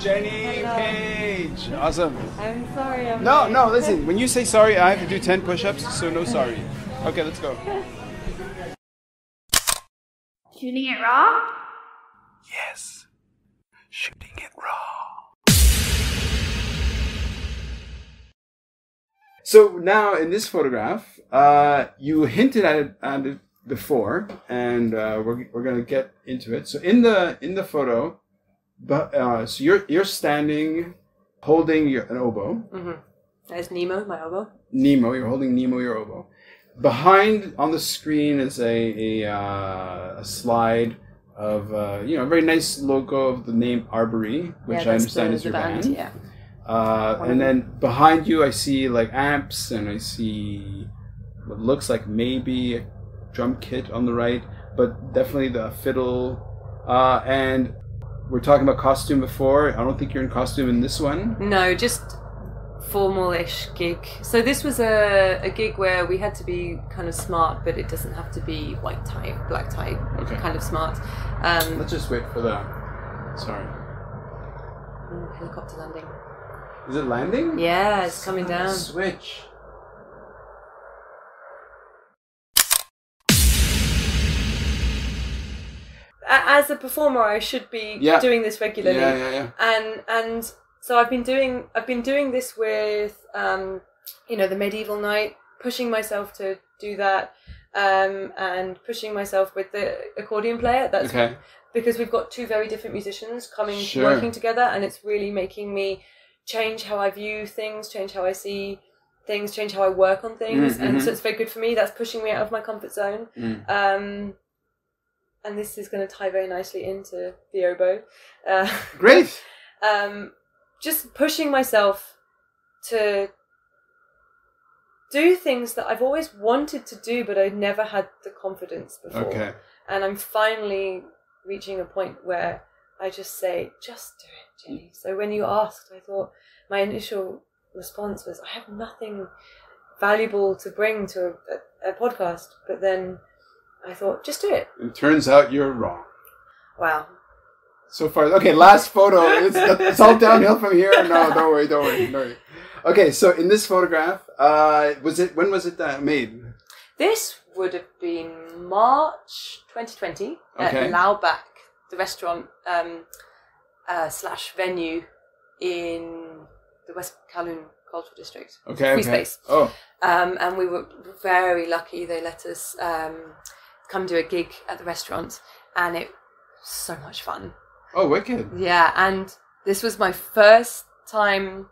Jenny Page. Awesome. I'm sorry. No, listen. When you say sorry, I have to do 10 push-ups, so no sorry. Okay, let's go. Shooting it raw? Yes. Shooting it raw. So now in this photograph, you hinted at it before, and we're gonna get into it. So in the photo, so you're standing, holding an oboe. Mm-hmm. There's Nemo, my oboe. Nemo, you're holding Nemo, your oboe. Behind on the screen is a slide of a very nice logo of the name Arbory, which I understand is your band. Yeah. And then behind you, I see like amps, and I see what looks like maybe a drum kit on the right, but definitely the fiddle. And we're talking about costume before. I don't think you're in costume in this one. No, just formal-ish gig. So this was a gig where we had to be kind of smart, but it doesn't have to be white tie, black tie, kind of smart. Let's just wait for the... Sorry. Helicopter landing. Is it landing? Yeah, it's coming down. Switch. As a performer, I should be doing this regularly. Yeah. And so I've been doing this with the medieval night, pushing myself to do that, and pushing myself with the accordion player. That's because we've got two very different musicians working together, and it's really making me change how I view things, change how I see things, change how I work on things, and so it's very good for me. That's pushing me out of my comfort zone. And this is going to tie very nicely into the oboe. Great. Just pushing myself to do things that I've always wanted to do, but I've never had the confidence before. Okay. And I'm finally reaching a point where I just say, just do it, Jenny. So when you asked, I thought my initial response was, I have nothing valuable to bring to a podcast. But then I thought, just do it. It turns out you're wrong. Wow. So far, okay, last photo. It's all downhill from here. No, don't worry. Okay, so in this photograph, when was it made? This would have been March 2020 at Laubach, the restaurant / venue in the West Kowloon Cultural District. Free space. Oh. And we were very lucky. They let us come do a gig at the restaurant, and it was so much fun. Oh, wicked. Yeah, and this was my first time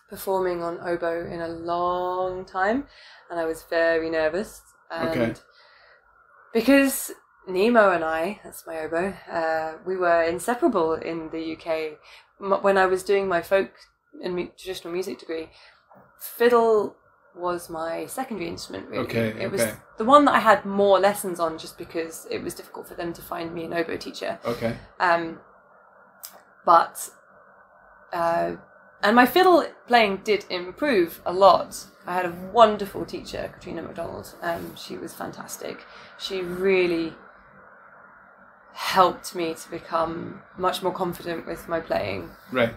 performing on oboe in a long time, and I was very nervous. And because Nemo and I, that's my oboe, we were inseparable in the UK. When I was doing my folk and traditional music degree, fiddle was my secondary instrument, really. It was the one that I had more lessons on, just because it was difficult for them to find me an oboe teacher. And my fiddle playing did improve a lot. I had a wonderful teacher, Katrina MacDonald. She was fantastic. She really helped me to become much more confident with my playing. Right.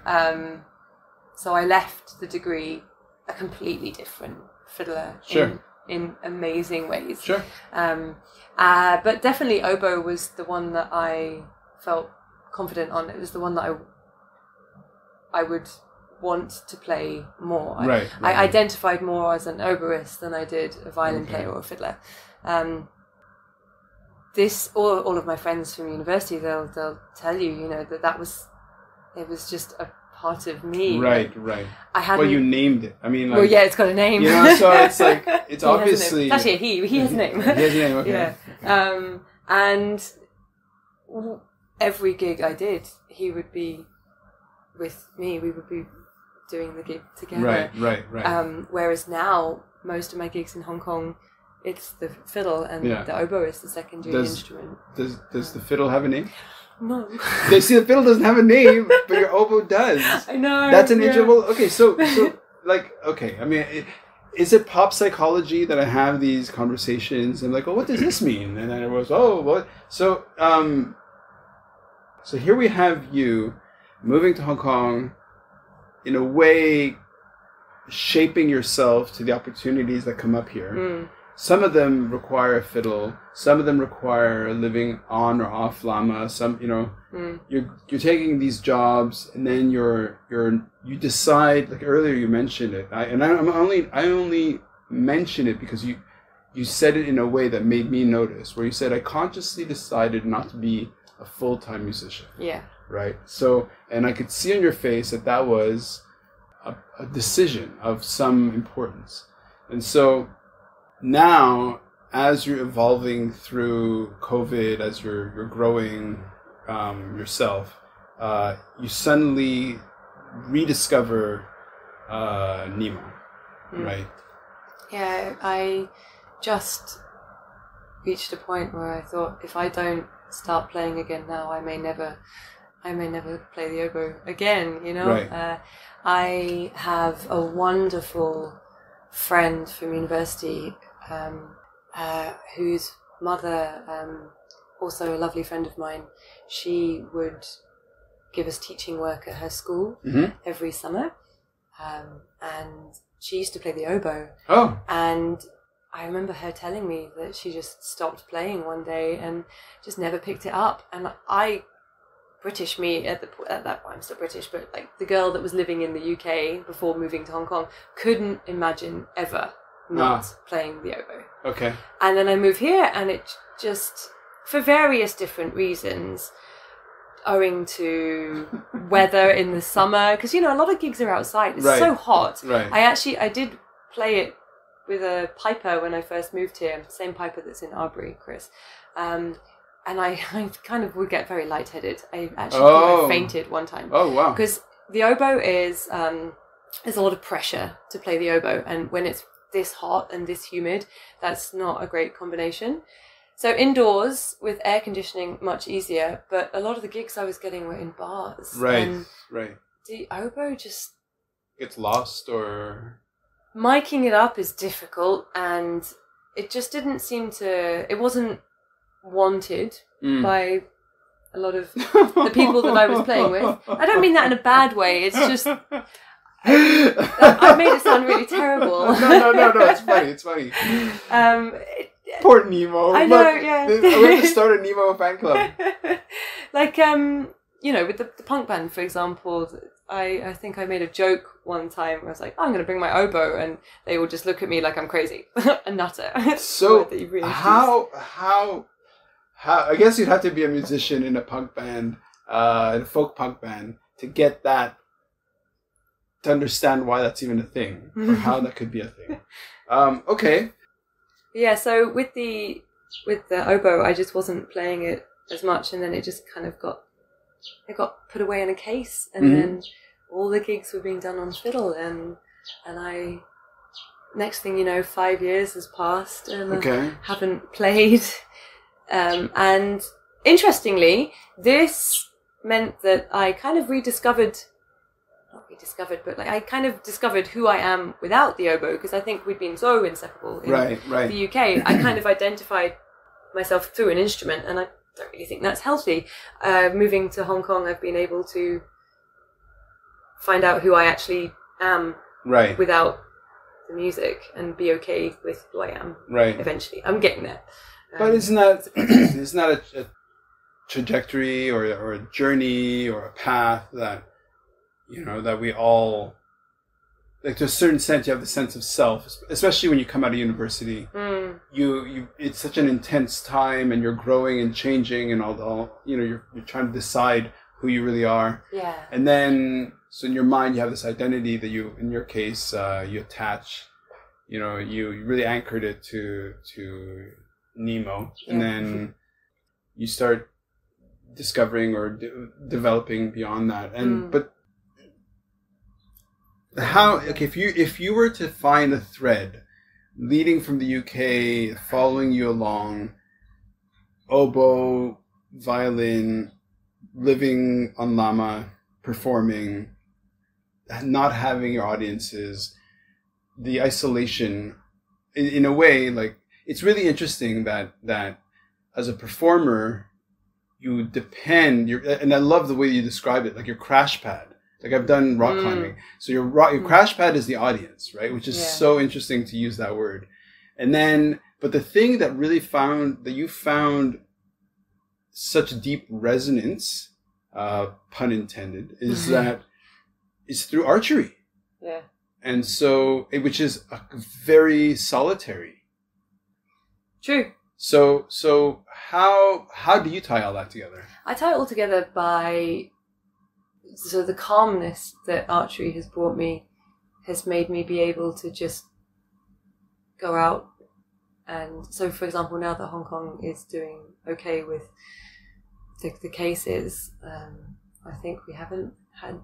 So I left the degree a completely different fiddler in amazing ways. Sure. But definitely oboe was the one that I felt confident on. It was the one that I would want to play more. Right. I identified more as an oboist than I did a violin player or a fiddler. All of my friends from university, they'll tell you, it was just a part of me. Right. Well, you named it. I mean, like, it's got a name. So it's like, it's obviously... It's actually he has a name. He has a name, okay. Yeah. And every gig I did, he would be with me. We would be doing the gig together. Right. Whereas now, most of my gigs in Hong Kong, it's the fiddle, and the oboe is the secondary instrument. Does the fiddle have a name? No. They see the fiddle doesn't have a name, but your oboe does. I know. That's an interesting. Okay, so I mean, is it pop psychology that I have these conversations and like, oh, what does this mean? And then it was, oh, what? So, so here we have you. moving to Hong Kong, in a way, shaping yourself to the opportunities that come up here. Some of them require a fiddle. Some of them require living on or off Lamma. Some, you're taking these jobs, and then you decide. Like earlier, you mentioned it, I only mention it because you said it in a way that made me notice. Where you said, I consciously decided not to be a full-time musician. Yeah. Right. So, and I could see on your face that was a decision of some importance, and so. Now, as you're evolving through COVID, as you're growing yourself, you suddenly rediscover Nemo, right? Yeah, I just reached a point where I thought, if I don't start playing again now, I may never play the oboe again. Right. I have a wonderful friend from university. Whose mother, also a lovely friend of mine, she would give us teaching work at her school every summer, and she used to play the oboe. Oh. And I remember her telling me that she just stopped playing one day and just never picked it up. And British me at that point, I'm still British, but like the girl that was living in the UK before moving to Hong Kong, couldn't imagine ever not playing the oboe. Okay. And then I moved here, and it just, for various different reasons, owing to weather in the summer, because a lot of gigs are outside. It's so hot. Right. I did play it with a piper when I first moved here, same piper that's in Arbery, Chris. And I kind of would get very lightheaded. I actually think I fainted one time. Oh, wow. Because the oboe is, there's a lot of pressure to play the oboe, and when it's this hot and this humid, that's not a great combination. So indoors with air conditioning, much easier, but a lot of the gigs I was getting were in bars. Right, and right. The oboe just gets lost, or miking it up is difficult, and it just didn't seem to, it wasn't wanted by a lot of the people that I was playing with. I don't mean that in a bad way, it's just I made it sound really terrible. No, it's funny. Poor Nemo. I know, yeah. We have to start a Nemo fan club. Like, with the punk band, for example, I think I made a joke one time where I was like, I'm going to bring my oboe, and they will just look at me like I'm crazy. A nutter. So, how, I guess you'd have to be a musician in a punk band, in a folk punk band, to get that, to understand why that's even a thing, or how that could be a thing. Okay. Yeah, so with the oboe, I just wasn't playing it as much, and then it just kind of got put away in a case, and then all the gigs were being done on fiddle, and I, next thing you know, 5 years has passed, and I haven't played. And interestingly, this meant that I kind of I kind of discovered who I am without the oboe, because I think we'd been so inseparable in the UK. I kind of identified myself through an instrument, and I don't really think that's healthy. Moving to Hong Kong, I've been able to find out who I actually am without the music, and be okay with who I am. Right. Eventually, I'm getting there. But isn't that a trajectory or a journey or a path that that we all, like, to a certain extent, you have the sense of self, especially when you come out of university. You it's such an intense time, and you're growing and changing, and all you're trying to decide who you really are. Yeah. And then, so in your mind, you have this identity that you, in your case, you attach. You really anchored it to Nemo, and then you start discovering or developing beyond that. And but how? Okay, if you were to find a thread leading from the UK, following you along, oboe, violin, living on Lamma, performing, not having your audiences, the isolation, in a way, like, it's really interesting that as a performer, you depend. And I love the way you describe it, like your crash pad. Like I've done rock climbing, so your crash pad is the audience, right? Which is so interesting to use that word. And then, but the thing that really you found such deep resonance, pun intended, is that it's through archery. Yeah. And so, which is very solitary. True. So how do you tie all that together? I tie it all together by, so the calmness that archery has brought me has made me be able to just go out. And so, for example, now that Hong Kong is doing okay with the cases, I think we haven't had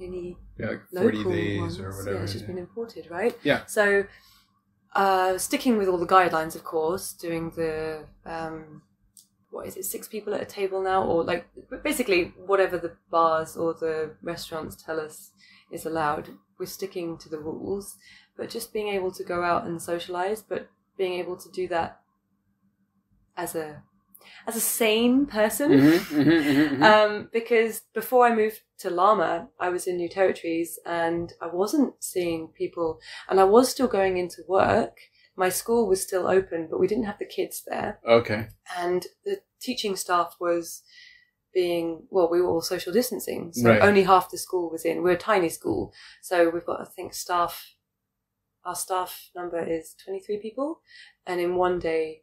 any like 40 local days ones. or whatever. Yeah, it's just been imported, right? Yeah. So, sticking with all the guidelines, of course, doing the, what is it, 6 people at a table now? Or like, basically whatever the bars or the restaurants tell us is allowed. We're sticking to the rules, but just being able to go out and socialise, but being able to do that as a sane person. Because before I moved to Lamma, I was in new territories and I wasn't seeing people, and I was still going into work. My school was still open, but we didn't have the kids there. Okay. And the teaching staff was we were all social distancing. So only half the school was in. We're a tiny school. So we've got, I think, our staff number is 23 people. And in one day,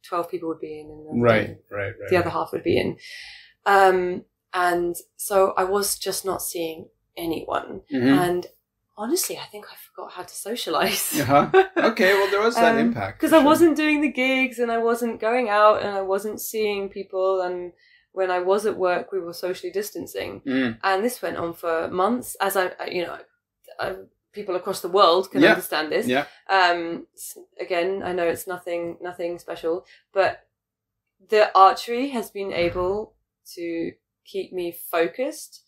12 people would be in, and right. The other half would be in. And so I was just not seeing anyone. And honestly, I think I forgot how to socialize. Okay, well, there was that impact. Because I wasn't doing the gigs, and I wasn't going out, and I wasn't seeing people. And when I was at work, we were socially distancing. And this went on for months, as people across the world can understand this. Yeah. Again, I know it's nothing special, but the archery has been able to keep me focused,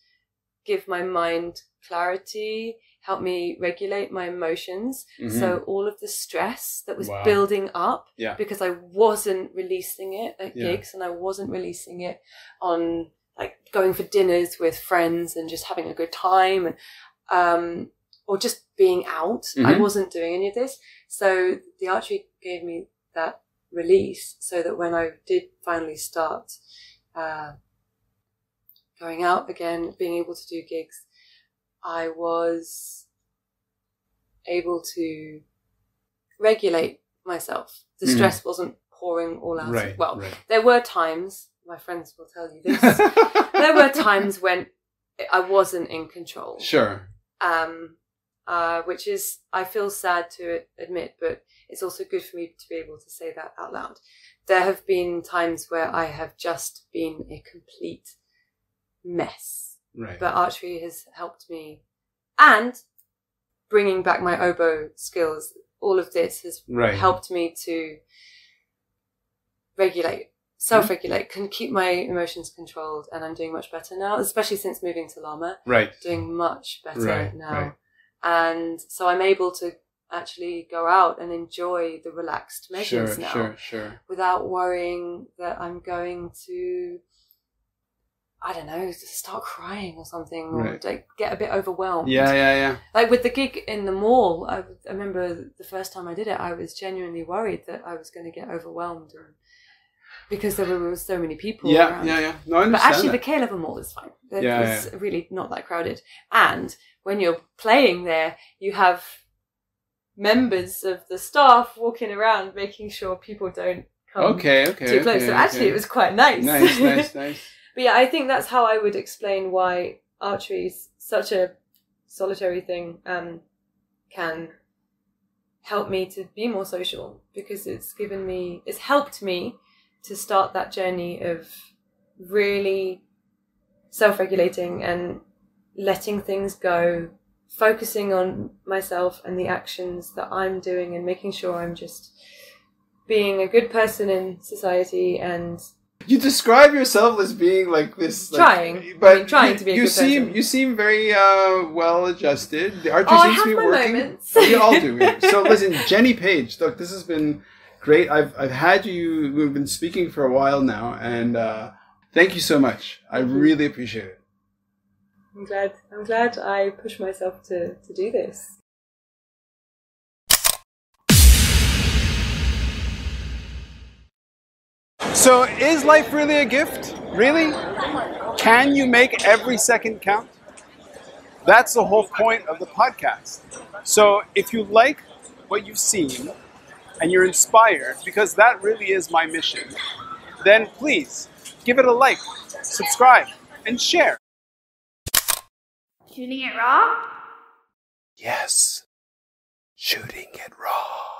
give my mind clarity, help me regulate my emotions. So all of the stress that was building up, because I wasn't releasing it at gigs, and I wasn't releasing it on like going for dinners with friends and just having a good time, and or just being out. I wasn't doing any of this. So the archery gave me that release, so that when I did finally start going out again, being able to do gigs, I was able to regulate myself. The stress wasn't pouring all out. There were times, my friends will tell you this, there were times when I wasn't in control. Sure. Which is, I feel sad to admit, but it's also good for me to be able to say that out loud. There have been times where I have just been a complete mess. Right. But archery has helped me, and bringing back my oboe skills, all of this has helped me to self-regulate, can keep my emotions controlled, and I'm doing much better now, especially since moving to Lamma. Doing much better now. And so I'm able to actually go out and enjoy the relaxed measures now. Sure. Without worrying that I'm going to, I don't know, start crying or something, or like get a bit overwhelmed. Yeah. Like with the gig in the mall, I remember the first time I did it, I was genuinely worried that I was going to get overwhelmed, because there were so many people around. Yeah. No, I understand. But actually, the K-level mall is fine. It's really not that crowded. And when you're playing there, you have members of the staff walking around, making sure people don't come too close. So actually, it was quite nice. Nice. But yeah, I think that's how I would explain why archery is such a solitary thing, can help me to be more social, because it's helped me to start that journey of really self-regulating and letting things go, focusing on myself and the actions that I'm doing, and making sure I'm just being a good person in society. And you describe yourself as being like this, trying to be a good person. You seem very well adjusted. The archery seems to be working. Moments. We all do. So listen, Jenny Page, look, this has been great. We've been speaking for a while now, and Thank you so much. I really appreciate it. I'm glad I pushed myself to do this. So is life really a gift? Really? Can you make every second count? That's the whole point of the podcast. So if you like what you've seen and you're inspired, because that really is my mission, then please give it a like, subscribe, and share. Shooting it raw? Yes, shooting it raw.